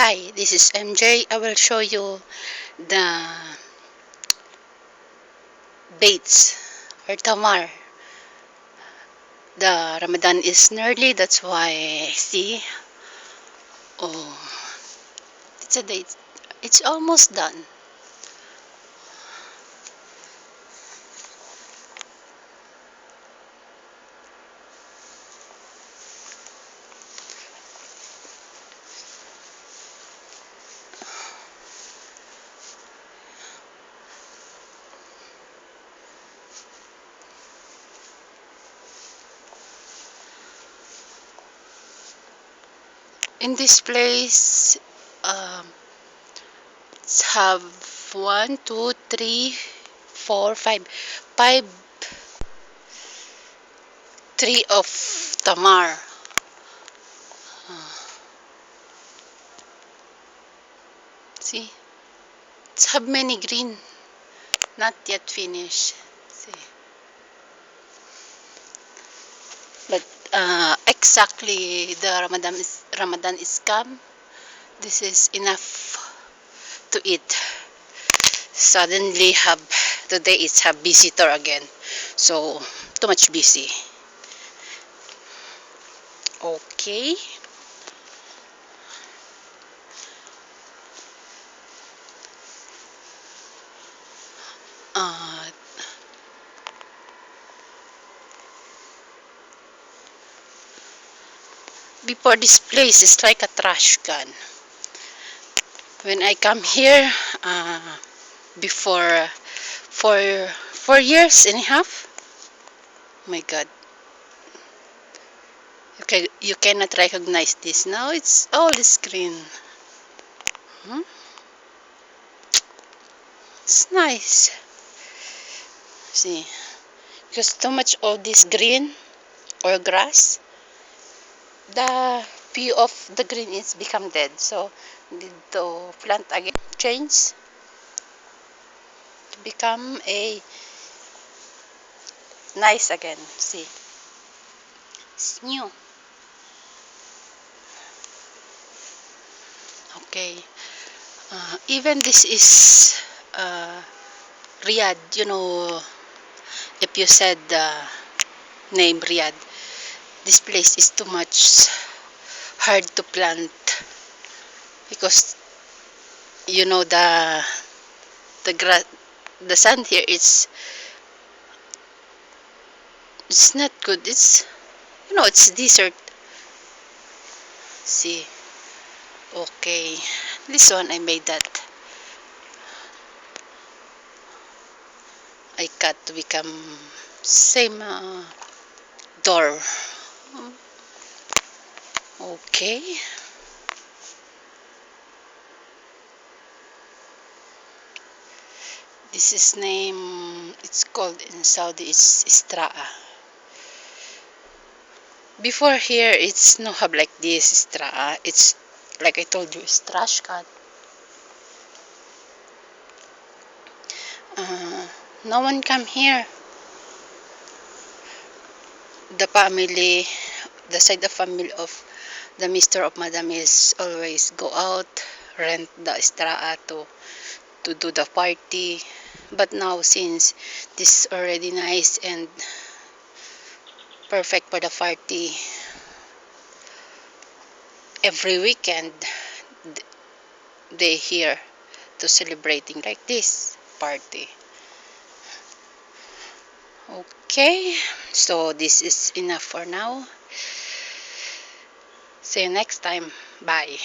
Hi, this is MJ. I will show you the dates or tamar. The Ramadan is nearly, that's why see. Oh, it's a date. It's almost done. In this place, um, have one, two, three, four, five tree of tamar. See, it's have many green, not yet finished. See, but exactly the Ramadan is come. This is enough to eat. Suddenly have today is have visitor again, so too much busy. Okay. uh, Before this place is like a trash can. When I come here, before for 4 years and a half, my god, you cannot recognize this now. It's all screen. Hmm? It's nice. See, because too much of this green or grass, the view of the green is become dead, so need to plant again, change to become a nice again. See, it's new. Okay. Even this is Riyadh, if you said the name Riyadh, this place is too much hard to plant because the grass, the sand here is it's not good. It's desert. See, okay, this one I made that I cut to become same door. Okay. This is name, it's called in Saudi, it's Istraa. Before here, it's no have like this Istraa. It's like I told you, it's trash can. Uh, no one come here. The family, the side of family of the Mr. of Madam is always go out, rent the Istraa to do the party. But now since this is already nice and perfect for the party, every weekend they here to celebrating like this party. Okay, so this is enough for now. See you next time. Bye.